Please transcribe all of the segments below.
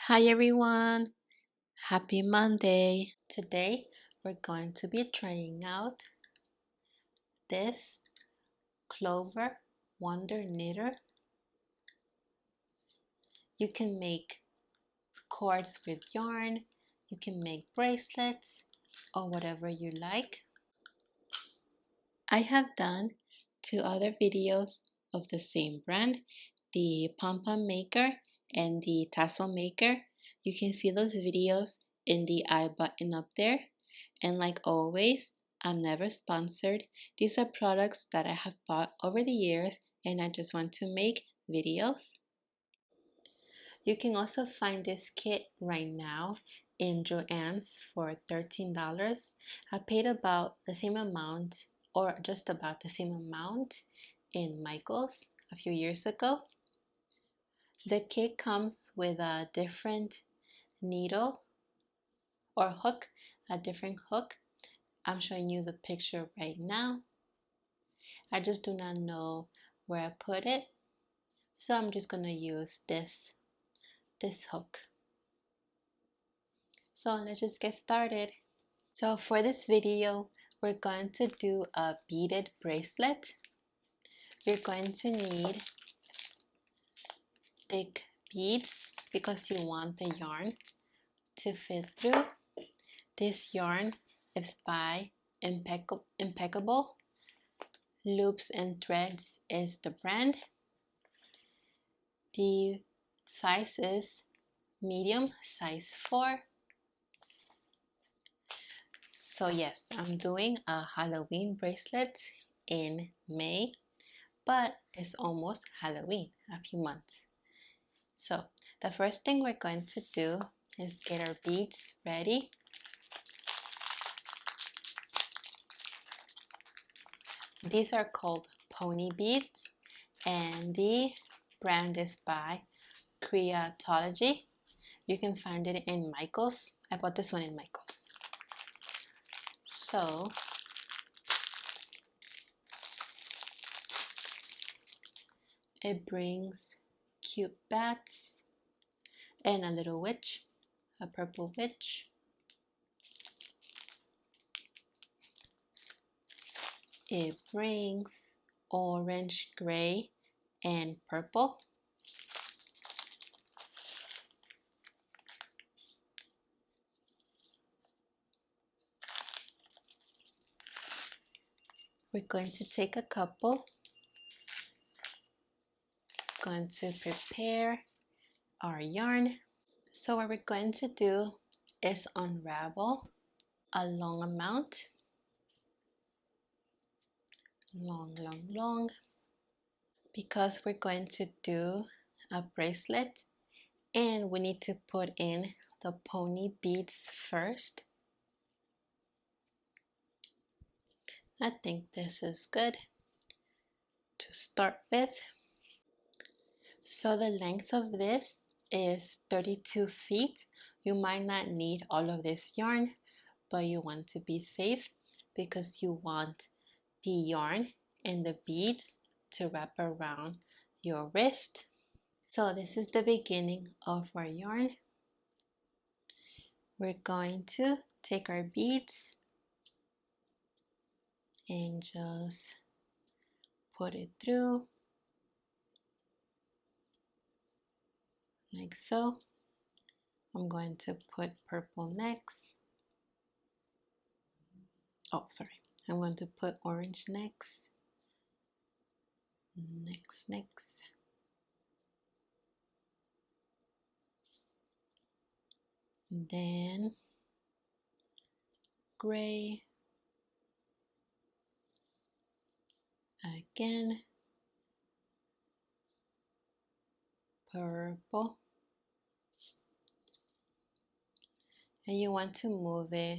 Hi everyone, happy Monday. Today we're going to be trying out this Clover Wonder Knitter. You can make cords with yarn, you can make bracelets or whatever you like. I have done two other videos of the same brand, the pom-pom maker and the tassel maker. You can see those videos in the I button up there. And like always, I'm never sponsored. These are products that I have bought over the years and I just want to make videos. You can also find this kit right now in Joann's for $13. I paid about the same amount or just about the same amount in Michael's a few years ago. The kit comes with a different needle or hook, a different hook. I'm showing you the picture right now. I just do not know where I put it, so I'm just gonna use this hook. So let's just get started. So for this video, we're going to do a beaded bracelet. You're going to need thick beads because you want the yarn to fit through. This yarn is by Impeccable. Loops and Threads is the brand. The size is medium, size 4. So yes, I'm doing a Halloween bracelet in May, but it's almost Halloween, a few months. So the first thing we're going to do is get our beads ready. These are called pony beads and the brand is by Creatology. You can find it in Michael's. I bought this one in Michael's. So it brings cute bats and a little witch, a purple witch. It brings orange, gray, and purple. We're going to take a couple. Going to prepare our yarn. So what we're going to do is unravel a long amount. Long. Because we're going to do a bracelet and we need to put in the pony beads first. I think this is good to start with. So the length of this is 32 feet. You might not need all of this yarn, but you want to be safe because you want the yarn and the beads to wrap around your wrist. So this is the beginning of our yarn. We're going to take our beads and just put it through like so. I'm going to put purple next. Oh, sorry. I'm going to put orange next. Next. And then gray. Again. Purple. And you want to move it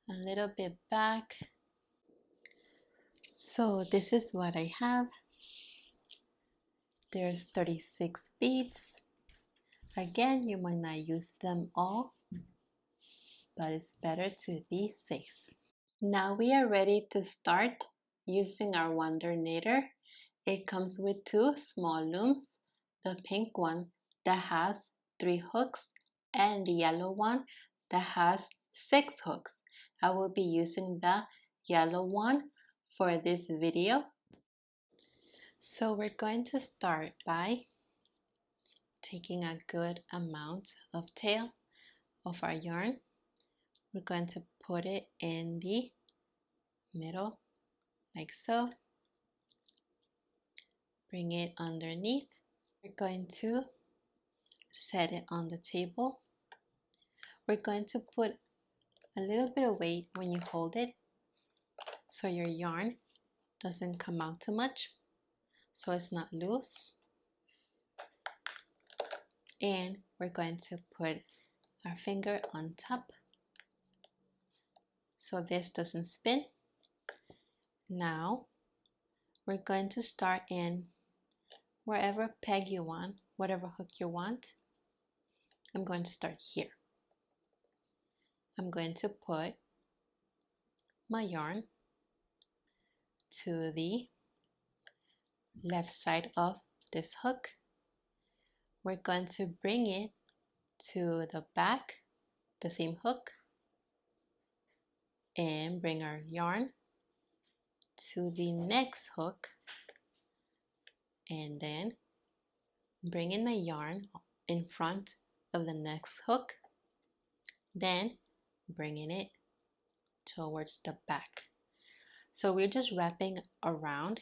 a little bit back. So this is what I have. There's 36 beads. Again, you might not use them all, but it's better to be safe. Now we are ready to start using our Wonder Knitter. It comes with two small looms, the pink one that has 3 hooks and the yellow one that has 6 hooks. I will be using the yellow one for this video. So we're going to start by taking a good amount of tail of our yarn. We're going to put it in the middle like so. Bring it underneath. We're going to set it on the table. We're going to put a little bit of weight when you hold it so your yarn doesn't come out too much, so it's not loose. And we're going to put our finger on top so this doesn't spin. Now we're going to start in wherever peg you want, whatever hook you want. I'm going to start here. I'm going to put my yarn to the left side of this hook. We're going to bring it to the back, the same hook, and bring our yarn to the next hook, and then bring in the yarn in front of the next hook, then bringing it towards the back. So we're just wrapping around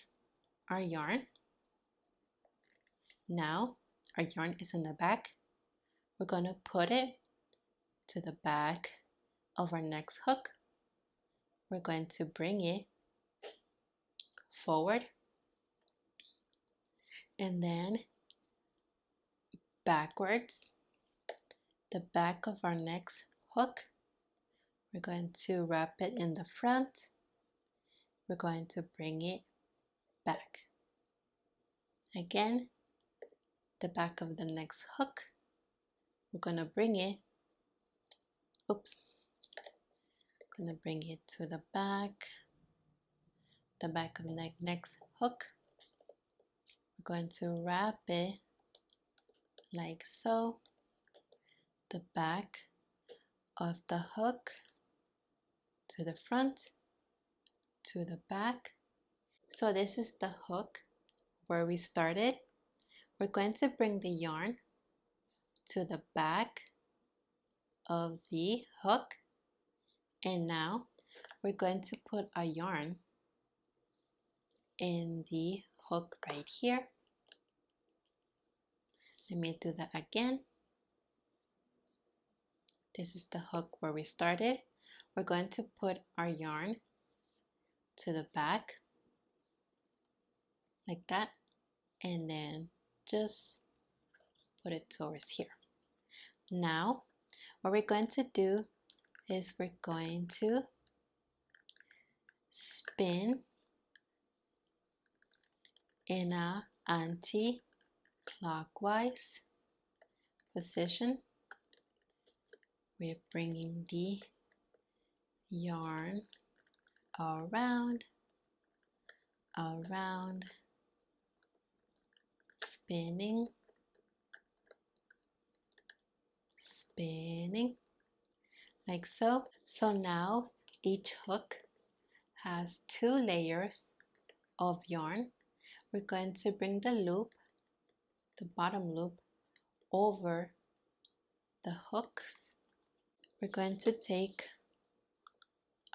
our yarn. Now our yarn is in the back. We're going to put it to the back of our next hook. We're going to bring it forward and then backwards, the back of our next hook. We're going to wrap it in the front. We're going to bring it back. Again, the back of the next hook. We're going to bring it, going to bring it to the back of the next hook. We're going to wrap it like so, the back of the hook to the front, to the back. So this is the hook where we started. We're going to bring the yarn to the back of the hook, and now we're going to put our yarn in the hook right here. Let me do that again. This is the hook where we started. We're going to put our yarn to the back like that, and then just put it towards here. Now what we're going to do is we're going to spin in a anti-clockwise position. We're bringing the yarn around, spinning, like so. So now each hook has 2 layers of yarn. We're going to bring the loop, the bottom loop, over the hooks. We're going to take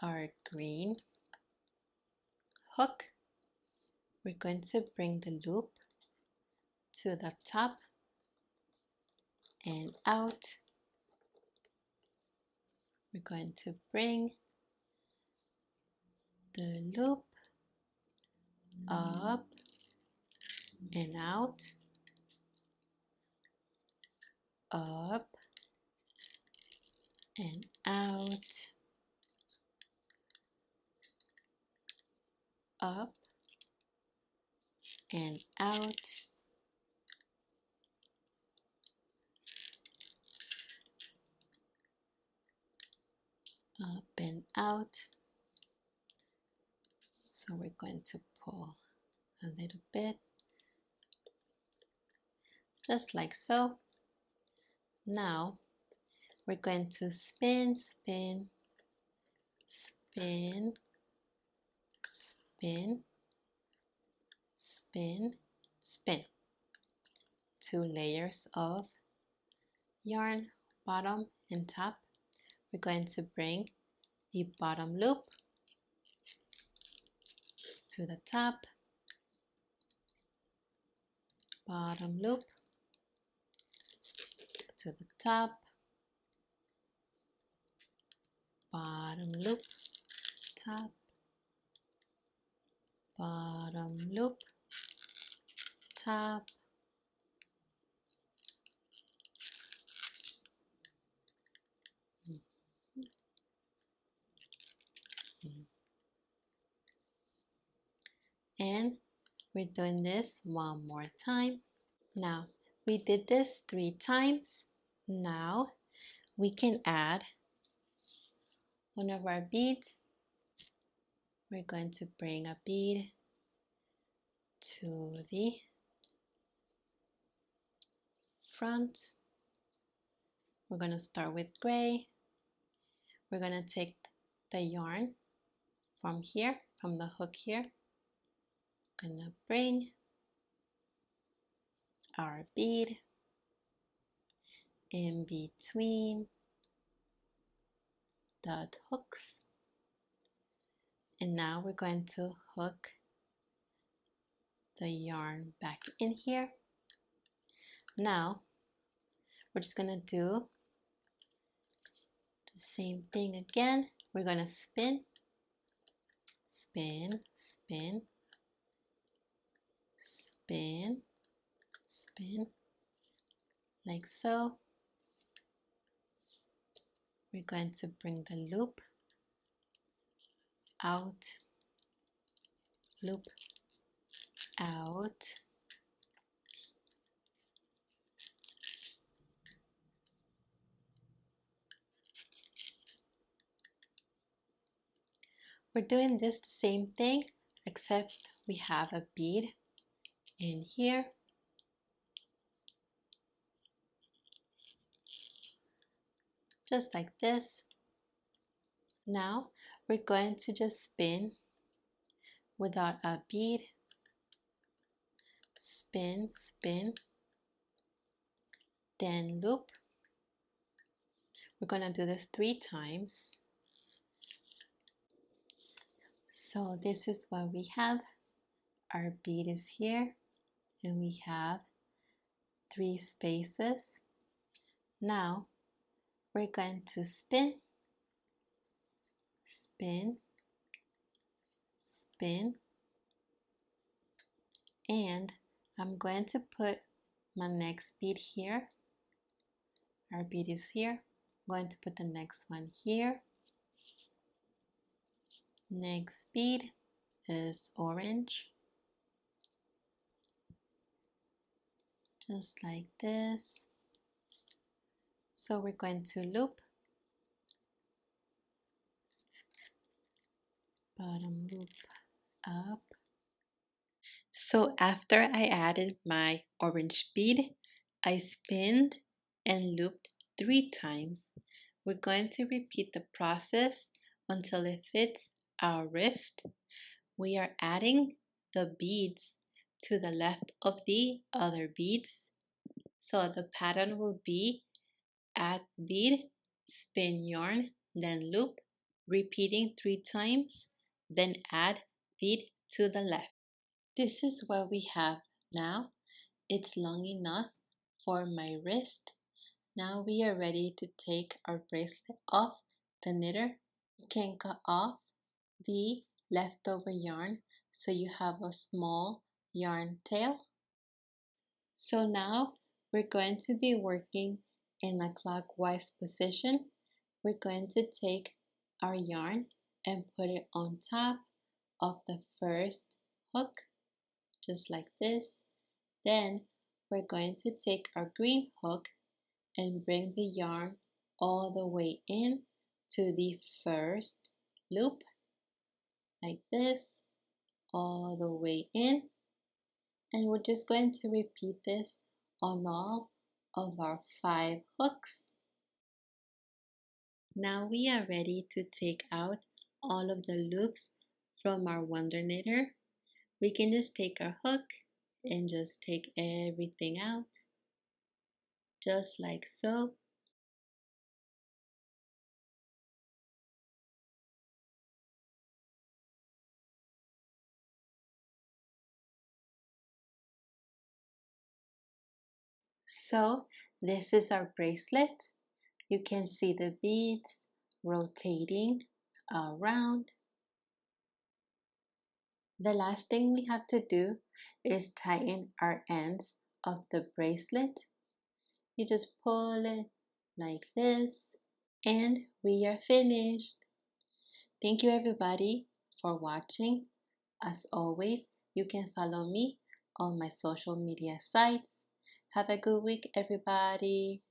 our green hook. We're going to bring the loop to the top and out. We're going to bring the loop up and out, up and out, up and out, up and out. So we're going to pull a little bit, just like so. Now we're going to spin, spin, spin, spin, spin, spin. 2 layers of yarn, bottom and top. We're going to bring the bottom loop to the top, bottom loop to the top, bottom loop, top, bottom loop, top, and we're doing this one more time. Now we did this 3 times. Now we can add one of our beads. We're going to bring a bead to the front. We're going to start with gray. We're going to take the yarn from here, from the hook here. Going to bring our bead in between the hooks, and now we're going to hook the yarn back in here. Now we're just going to do the same thing again. We're going to spin, spin, spin, spin, spin, like so. We're going to bring the loop out, loop out, we're doing just the same thing, except we have a bead in here. Just like this. Now we're going to just spin without a bead. Spin, spin, then loop. We're going to do this 3 times. So this is what we have. Our bead is here, and we have 3 spaces. Now we're going to spin, spin, spin, and I'm going to put my next bead here. Our bead is here. I'm going to put the next one here. Next bead is orange. Just like this. So we're going to loop, bottom loop up. So after I added my orange bead, I spinned and looped 3 times. We're going to repeat the process until it fits our wrist. We are adding the beads to the left of the other beads. So the pattern will be add bead, spin yarn, then loop, repeating 3 times, then add bead to the left. This is what we have now. It's long enough for my wrist. Now we are ready to take our bracelet off the knitter. You can cut off the leftover yarn so you have a small yarn tail. So now we're going to be working in a clockwise position. We're going to take our yarn and put it on top of the first hook, just like this. Then we're going to take our green hook and bring the yarn all the way in to the first loop, like this, all the way in. And we're just going to repeat this on all of our 5 hooks. Now we are ready to take out all of the loops from our wonder knitter. We can just take our hook and just take everything out, just like so. So this is our bracelet. You can see the beads rotating around. The last thing we have to do is tighten our ends of the bracelet. You just pull it like this and we are finished. Thank you everybody for watching. As always, you can follow me on my social media sites. Have a good week, everybody.